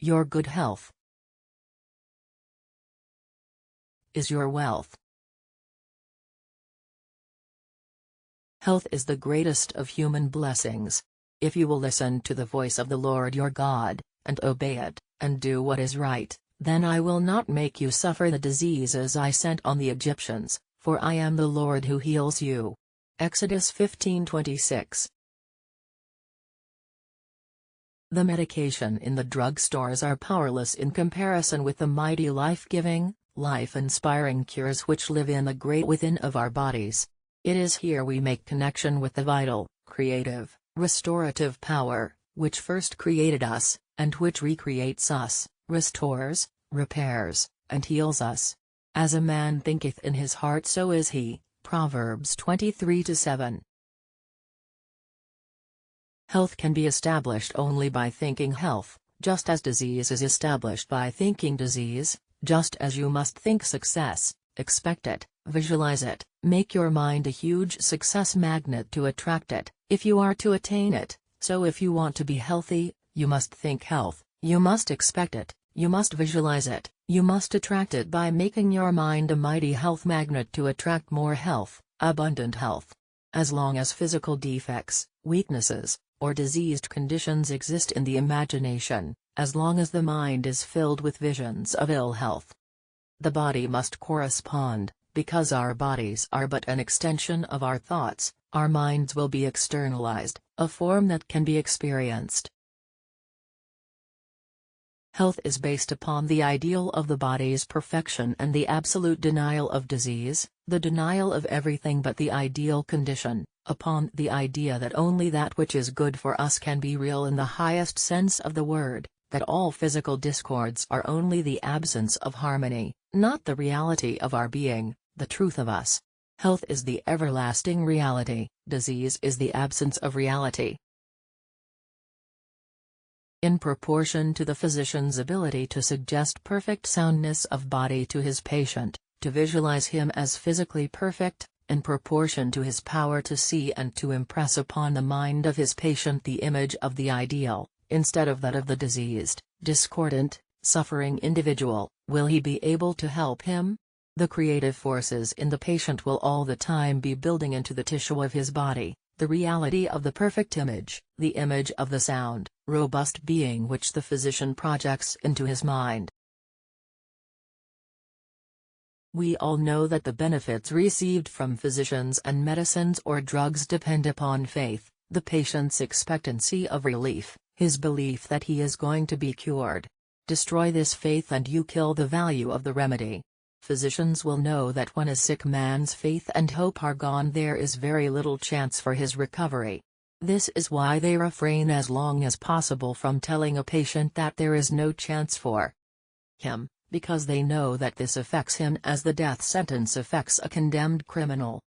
Your good health is your wealth. Health is the greatest of human blessings. If you will listen to the voice of the Lord your God, and obey it, and do what is right, then I will not make you suffer the diseases I sent on the Egyptians, for I am the Lord who heals you. Exodus 15:26. The medication in the drugstores are powerless in comparison with the mighty life-giving, life-inspiring cures which live in the great within of our bodies. It is here we make connection with the vital, creative, restorative power, which first created us, and which recreates us, restores, repairs, and heals us. As a man thinketh in his heart so is he. Proverbs 23:7. Health can be established only by thinking health, just as disease is established by thinking disease, just as you must think success, expect it, visualize it, make your mind a huge success magnet to attract it, if you are to attain it. So if you want to be healthy, you must think health, you must expect it, you must visualize it, you must attract it by making your mind a mighty health magnet to attract more health, abundant health. As long as physical defects, weaknesses, or diseased conditions exist in the imagination, as long as the mind is filled with visions of ill health, the body must correspond. Because our bodies are but an extension of our thoughts, our minds will be externalized, a form that can be experienced. Health is based upon the ideal of the body's perfection and the absolute denial of disease, the denial of everything but the ideal condition, upon the idea that only that which is good for us can be real in the highest sense of the word, that all physical discords are only the absence of harmony, not the reality of our being, the truth of us. Health is the everlasting reality, disease is the absence of reality. In proportion to the physician's ability to suggest perfect soundness of body to his patient, to visualize him as physically perfect, in proportion to his power to see and to impress upon the mind of his patient the image of the ideal, instead of that of the diseased, discordant, suffering individual, will he be able to help him? The creative forces in the patient will all the time be building into the tissue of his body, the reality of the perfect image, the image of the sound, robust being which the physician projects into his mind. We all know that the benefits received from physicians and medicines or drugs depend upon faith, the patient's expectancy of relief, his belief that he is going to be cured. Destroy this faith and you kill the value of the remedy. Physicians will know that when a sick man's faith and hope are gone there is very little chance for his recovery. This is why they refrain as long as possible from telling a patient that there is no chance for him, because they know that this affects him as the death sentence affects a condemned criminal.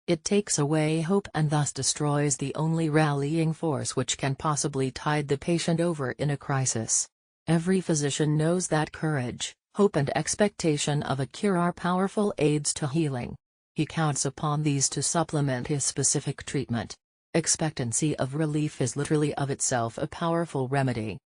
It takes away hope and thus destroys the only rallying force which can possibly tide the patient over in a crisis. Every physician knows that courage, hope and expectation of a cure are powerful aids to healing. He counts upon these to supplement his specific treatment. Expectancy of relief is literally of itself a powerful remedy.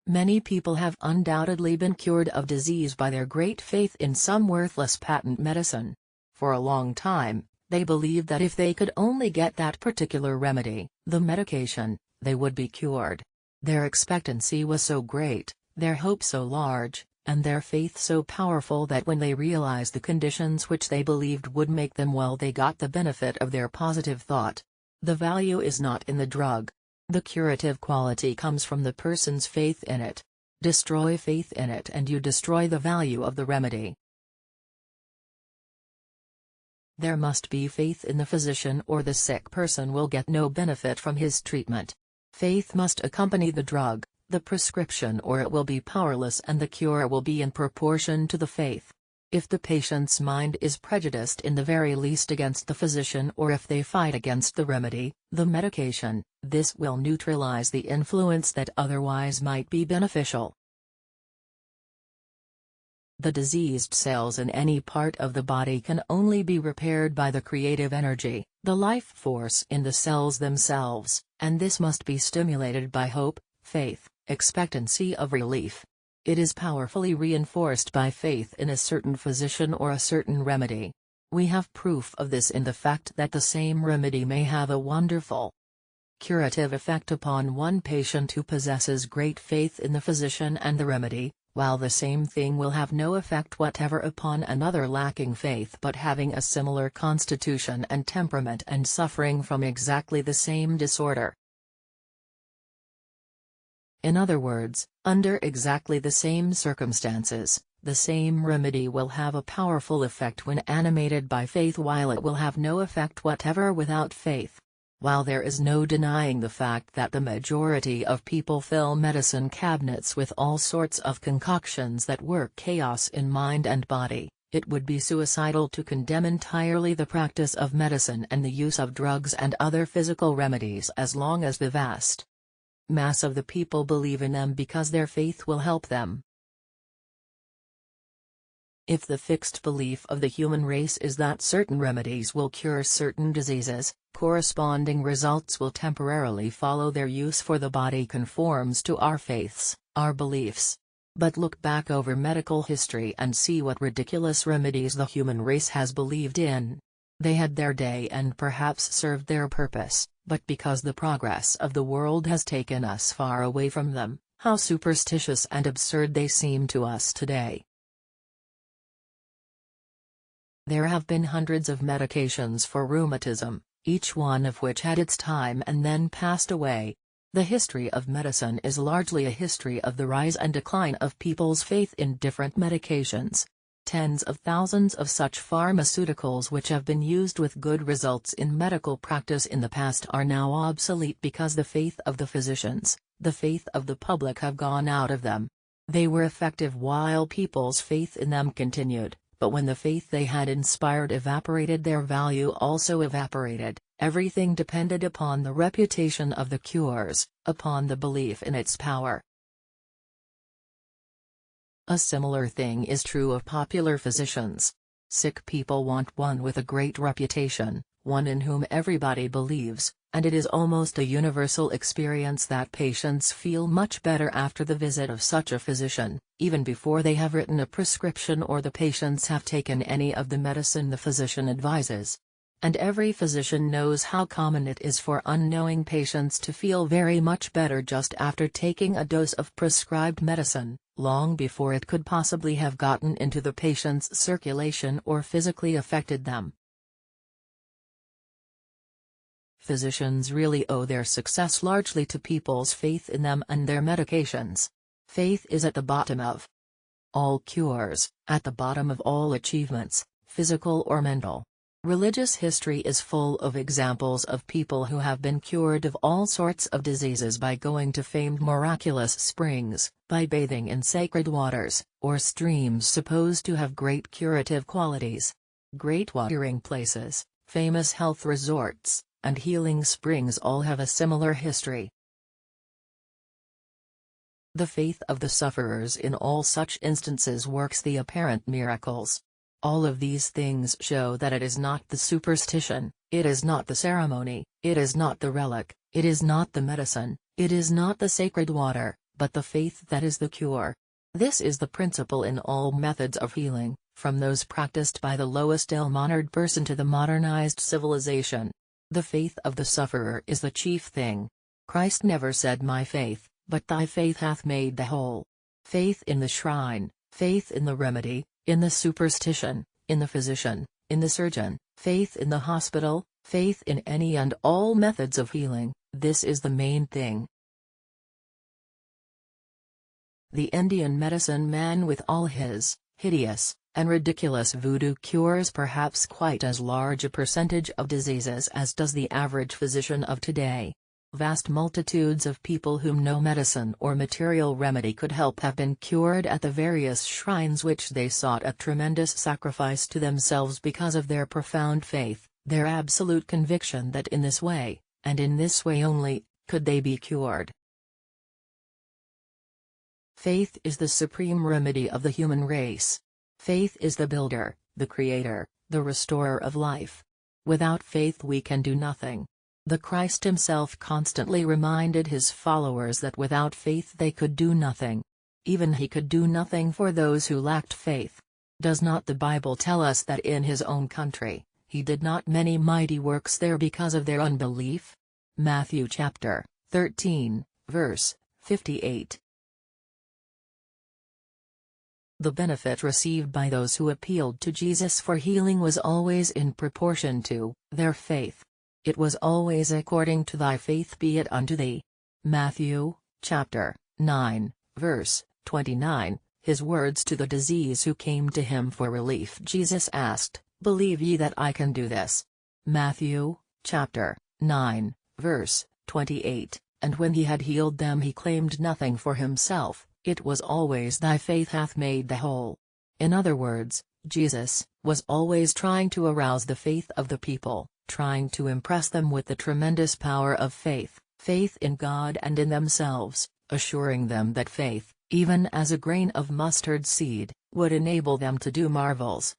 Many people have undoubtedly been cured of disease by their great faith in some worthless patent medicine. For a long time, they believed that if they could only get that particular remedy, the medication, they would be cured. Their expectancy was so great, their hope so large, and their faith so powerful that when they realized the conditions which they believed would make them well they got the benefit of their positive thought. The value is not in the drug. The curative quality comes from the person's faith in it. Destroy faith in it and you destroy the value of the remedy. There must be faith in the physician or the sick person will get no benefit from his treatment. Faith must accompany the drug, the prescription, or it will be powerless and the cure will be in proportion to the faith. If the patient's mind is prejudiced in the very least against the physician or if they fight against the remedy, the medication, this will neutralize the influence that otherwise might be beneficial. The diseased cells in any part of the body can only be repaired by the creative energy, the life force in the cells themselves, and this must be stimulated by hope, faith, expectancy of relief. It is powerfully reinforced by faith in a certain physician or a certain remedy. We have proof of this in the fact that the same remedy may have a wonderful curative effect upon one patient who possesses great faith in the physician and the remedy, while the same thing will have no effect whatever upon another lacking faith but having a similar constitution and temperament and suffering from exactly the same disorder. In other words, under exactly the same circumstances, the same remedy will have a powerful effect when animated by faith while it will have no effect whatever without faith. While there is no denying the fact that the majority of people fill medicine cabinets with all sorts of concoctions that work chaos in mind and body, it would be suicidal to condemn entirely the practice of medicine and the use of drugs and other physical remedies as long as the vast mass of the people believe in them because their faith will help them. If the fixed belief of the human race is that certain remedies will cure certain diseases, corresponding results will temporarily follow their use, for the body conforms to our faiths, our beliefs. But look back over medical history and see what ridiculous remedies the human race has believed in. They had their day and perhaps served their purpose, but because the progress of the world has taken us far away from them, how superstitious and absurd they seem to us today. There have been hundreds of medications for rheumatism, each one of which had its time and then passed away. The history of medicine is largely a history of the rise and decline of people's faith in different medications. Tens of thousands of such pharmaceuticals which have been used with good results in medical practice in the past are now obsolete because the faith of the physicians, the faith of the public have gone out of them. They were effective while people's faith in them continued. But when the faith they had inspired evaporated, their value also evaporated. Everything depended upon the reputation of the cures, upon the belief in its power. A similar thing is true of popular physicians. Sick people want one with a great reputation, one in whom everybody believes, and it is almost a universal experience that patients feel much better after the visit of such a physician, even before they have written a prescription or the patients have taken any of the medicine the physician advises. And every physician knows how common it is for unknowing patients to feel very much better just after taking a dose of prescribed medicine, long before it could possibly have gotten into the patient's circulation or physically affected them. Physicians really owe their success largely to people's faith in them and their medications. Faith is at the bottom of all cures, at the bottom of all achievements, physical or mental. Religious history is full of examples of people who have been cured of all sorts of diseases by going to famed miraculous springs, by bathing in sacred waters, or streams supposed to have great curative qualities. Great watering places, famous health resorts, and healing springs all have a similar history. The faith of the sufferers in all such instances works the apparent miracles. All of these things show that it is not the superstition, it is not the ceremony, it is not the relic, it is not the medicine, it is not the sacred water, but the faith that is the cure. This is the principle in all methods of healing, from those practiced by the lowest ill-mannered person to the modernized civilization. The faith of the sufferer is the chief thing. Christ never said my faith, but thy faith hath made thee whole. Faith in the shrine, faith in the remedy, in the superstition, in the physician, in the surgeon, faith in the hospital, faith in any and all methods of healing, this is the main thing. The Indian medicine man with all his hideous and ridiculous voodoo cures perhaps quite as large a percentage of diseases as does the average physician of today. Vast multitudes of people whom no medicine or material remedy could help have been cured at the various shrines which they sought at tremendous sacrifice to themselves because of their profound faith, their absolute conviction that in this way, and in this way only, could they be cured. Faith is the supreme remedy of the human race. Faith is the builder, the creator, the restorer of life. Without faith we can do nothing. The Christ himself constantly reminded his followers that without faith they could do nothing. Even he could do nothing for those who lacked faith. Does not the Bible tell us that in his own country, he did not many mighty works there because of their unbelief? Matthew chapter 13, verse 58. The benefit received by those who appealed to Jesus for healing was always in proportion to their faith. It was always according to thy faith be it unto thee. Matthew chapter 9, verse 29. His words to the disease who came to him for relief. Jesus asked, "Believe ye that I can do this?" Matthew chapter 9, verse 28. And when he had healed them he claimed nothing for himself. It was always thy faith hath made thee whole. In other words, Jesus was always trying to arouse the faith of the people, trying to impress them with the tremendous power of faith, faith in God and in themselves, assuring them that faith, even as a grain of mustard seed, would enable them to do marvels.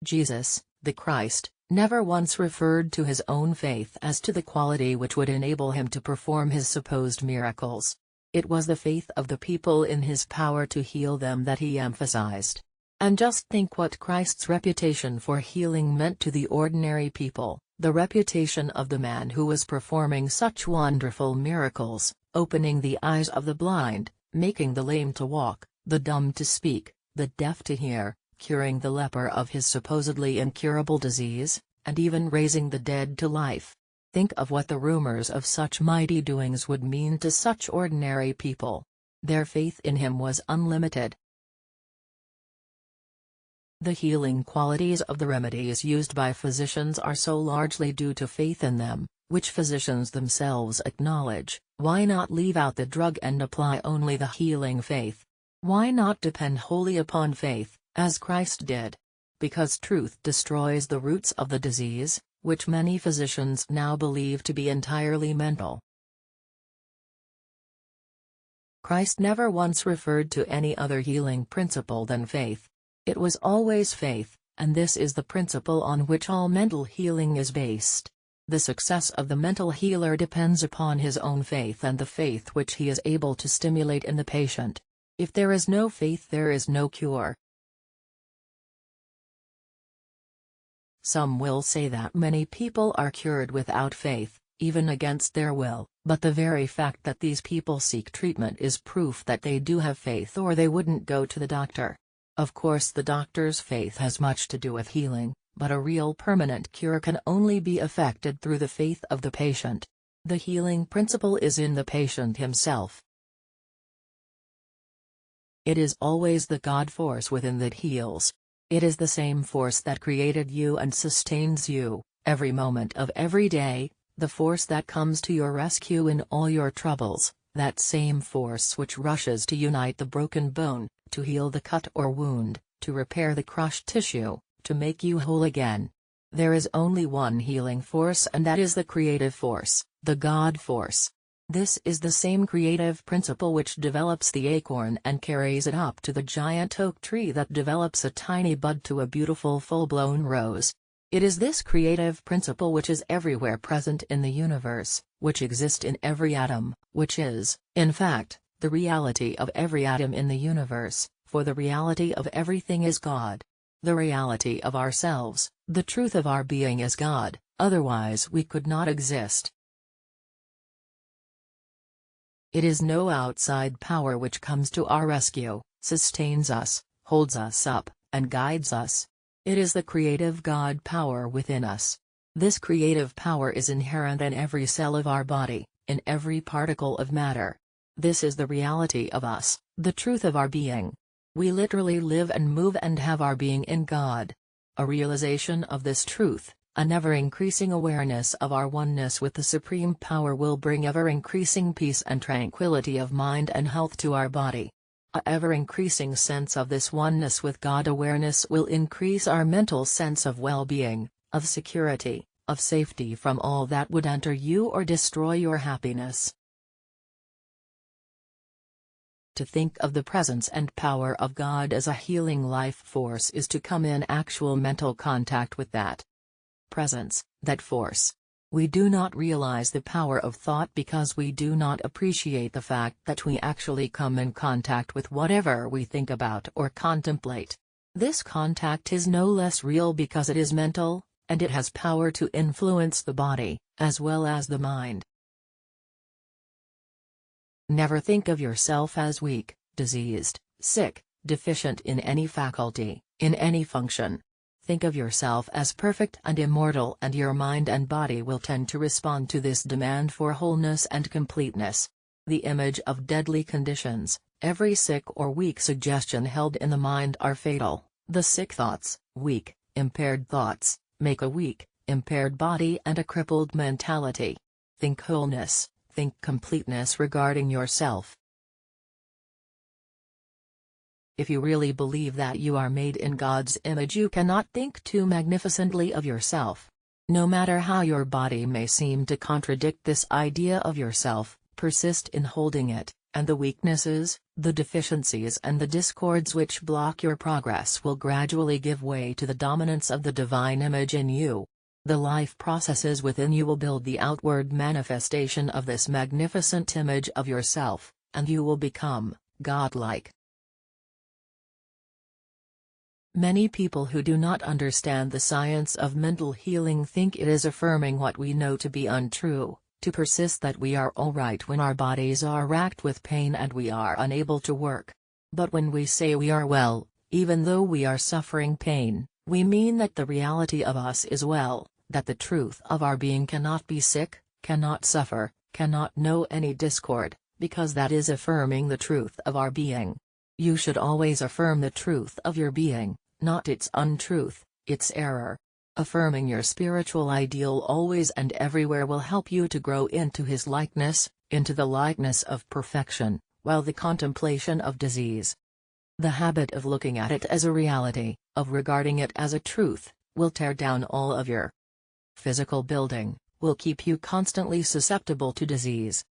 Jesus, the Christ, never once referred to his own faith as to the quality which would enable him to perform his supposed miracles. It was the faith of the people in his power to heal them that he emphasized. And just think what Christ's reputation for healing meant to the ordinary people, the reputation of the man who was performing such wonderful miracles, opening the eyes of the blind, making the lame to walk, the dumb to speak, the deaf to hear, curing the leper of his supposedly incurable disease, and even raising the dead to life. Think of what the rumors of such mighty doings would mean to such ordinary people. Their faith in him was unlimited. The healing qualities of the remedies used by physicians are so largely due to faith in them, which physicians themselves acknowledge. Why not leave out the drug and apply only the healing faith? Why not depend wholly upon faith, as Christ did? Because truth destroys the roots of the disease, which many physicians now believe to be entirely mental. Christ never once referred to any other healing principle than faith. It was always faith, and this is the principle on which all mental healing is based. The success of the mental healer depends upon his own faith and the faith which he is able to stimulate in the patient. If there is no faith, there is no cure. Some will say that many people are cured without faith, even against their will, but the very fact that these people seek treatment is proof that they do have faith, or they wouldn't go to the doctor. Of course, the doctor's faith has much to do with healing, but a real permanent cure can only be effected through the faith of the patient. The healing principle is in the patient himself. It is always the God force within that heals. It is the same force that created you and sustains you, every moment of every day, the force that comes to your rescue in all your troubles, that same force which rushes to unite the broken bone, to heal the cut or wound, to repair the crushed tissue, to make you whole again. There is only one healing force, and that is the creative force, the God force. This is the same creative principle which develops the acorn and carries it up to the giant oak tree that develops a tiny bud to a beautiful full-blown rose. It is this creative principle which is everywhere present in the universe, which exists in every atom, which is, in fact, the reality of every atom in the universe, for the reality of everything is God. The reality of ourselves, the truth of our being is God, otherwise we could not exist. It is no outside power which comes to our rescue, sustains us, holds us up, and guides us. It is the creative God power within us. This creative power is inherent in every cell of our body, in every particle of matter. This is the reality of us, the truth of our being. We literally live and move and have our being in God. A realization of this truth, a never-increasing awareness of our oneness with the Supreme Power will bring ever-increasing peace and tranquility of mind and health to our body. A ever-increasing sense of this oneness with God awareness will increase our mental sense of well-being, of security, of safety from all that would enter you or destroy your happiness. To think of the presence and power of God as a healing life force is to come in actual mental contact with that presence, that force. We do not realize the power of thought because we do not appreciate the fact that we actually come in contact with whatever we think about or contemplate. This contact is no less real because it is mental, and it has power to influence the body, as well as the mind. Never think of yourself as weak, diseased, sick, deficient in any faculty, in any function. Think of yourself as perfect and immortal, and your mind and body will tend to respond to this demand for wholeness and completeness. The image of deadly conditions, every sick or weak suggestion held in the mind are fatal. The sick thoughts, weak, impaired thoughts, make a weak, impaired body and a crippled mentality. Think wholeness, think completeness regarding yourself. If you really believe that you are made in God's image, you cannot think too magnificently of yourself. No matter how your body may seem to contradict this idea of yourself, persist in holding it, and the weaknesses, the deficiencies and the discords which block your progress will gradually give way to the dominance of the divine image in you. The life processes within you will build the outward manifestation of this magnificent image of yourself, and you will become godlike. Many people who do not understand the science of mental healing think it is affirming what we know to be untrue, to persist that we are all right when our bodies are racked with pain and we are unable to work. But when we say we are well, even though we are suffering pain, we mean that the reality of us is well, that the truth of our being cannot be sick, cannot suffer, cannot know any discord, because that is affirming the truth of our being. You should always affirm the truth of your being, not its untruth, its error. Affirming your spiritual ideal always and everywhere will help you to grow into His likeness, into the likeness of perfection, while the contemplation of disease, the habit of looking at it as a reality, of regarding it as a truth, will tear down all of your physical building, will keep you constantly susceptible to disease.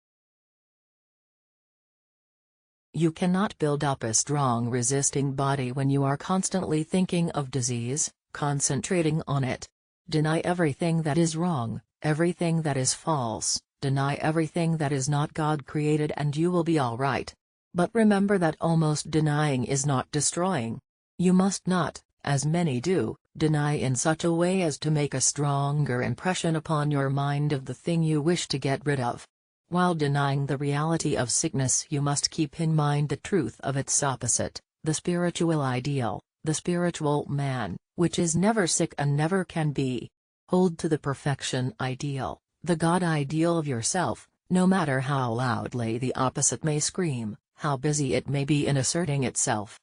You cannot build up a strong resisting body when you are constantly thinking of disease, concentrating on it. Deny everything that is wrong, everything that is false, deny everything that is not God created, and you will be all right. But remember that almost denying is not destroying. You must not, as many do, deny in such a way as to make a stronger impression upon your mind of the thing you wish to get rid of. While denying the reality of sickness, you must keep in mind the truth of its opposite, the spiritual ideal, the spiritual man, which is never sick and never can be. Hold to the perfection ideal, the God ideal of yourself, no matter how loudly the opposite may scream, how busy it may be in asserting itself.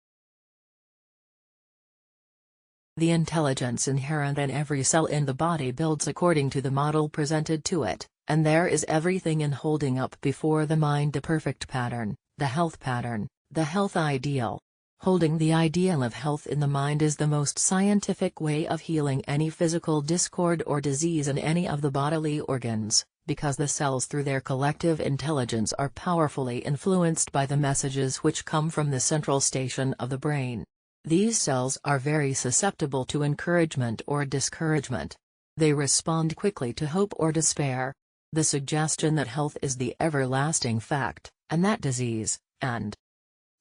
The intelligence inherent in every cell in the body builds according to the model presented to it. And there is everything in holding up before the mind the perfect pattern, the health pattern, the health ideal. Holding the ideal of health in the mind is the most scientific way of healing any physical discord or disease in any of the bodily organs, because the cells through their collective intelligence are powerfully influenced by the messages which come from the central station of the brain. These cells are very susceptible to encouragement or discouragement. They respond quickly to hope or despair. The suggestion that health is the everlasting fact, and that disease and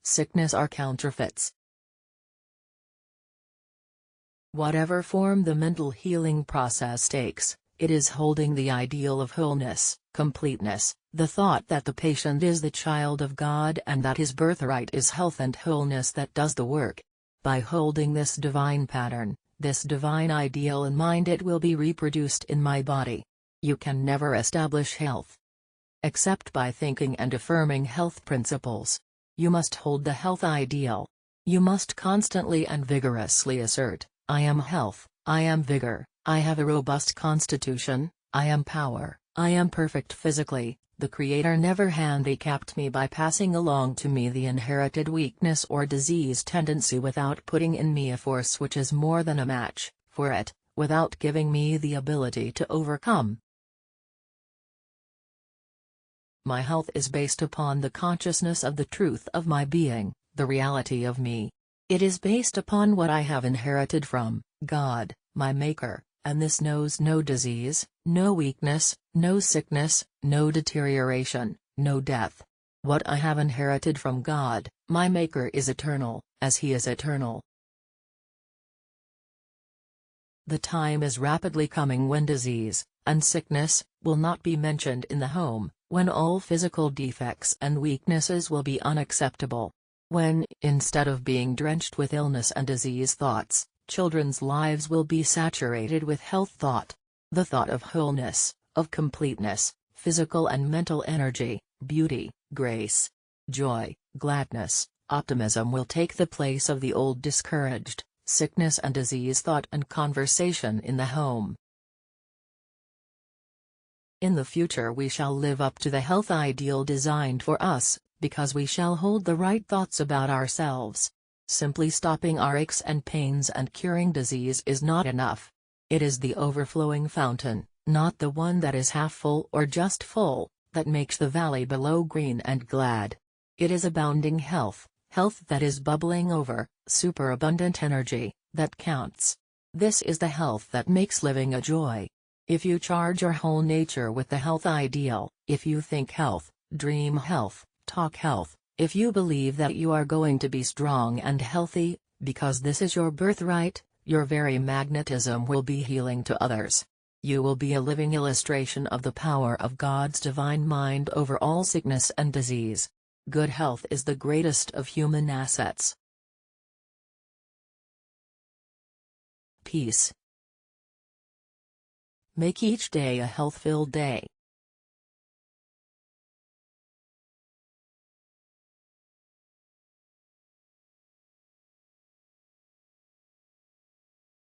sickness are counterfeits. Whatever form the mental healing process takes, it is holding the ideal of wholeness, completeness, the thought that the patient is the child of God and that his birthright is health and wholeness that does the work. By holding this divine pattern, this divine ideal in mind, it will be reproduced in my body. You can never establish health except by thinking and affirming health principles. You must hold the health ideal. You must constantly and vigorously assert, I am health, I am vigor, I have a robust constitution, I am power, I am perfect physically. The Creator never handicapped me by passing along to me the inherited weakness or disease tendency without putting in me a force which is more than a match for it, without giving me the ability to overcome. My health is based upon the consciousness of the truth of my being, the reality of me. It is based upon what I have inherited from God, my Maker, and this knows no disease, no weakness, no sickness, no deterioration, no death. What I have inherited from God, my Maker, is eternal, as He is eternal. The time is rapidly coming when disease and sickness will not be mentioned in the home, when all physical defects and weaknesses will be unacceptable. When, instead of being drenched with illness and disease thoughts, children's lives will be saturated with health thought. The thought of wholeness, of completeness, physical and mental energy, beauty, grace, joy, gladness, optimism will take the place of the old discouraged, sickness and disease thought and conversation in the home. In the future we shall live up to the health ideal designed for us, because we shall hold the right thoughts about ourselves. Simply stopping our aches and pains and curing disease is not enough. It is the overflowing fountain, not the one that is half full or just full, that makes the valley below green and glad. It is abounding health, health that is bubbling over, superabundant energy, that counts. This is the health that makes living a joy. If you charge your whole nature with the health ideal, if you think health, dream health, talk health, if you believe that you are going to be strong and healthy, because this is your birthright, your very magnetism will be healing to others. You will be a living illustration of the power of God's divine mind over all sickness and disease. Good health is the greatest of human assets. Peace. Make each day a health-filled day.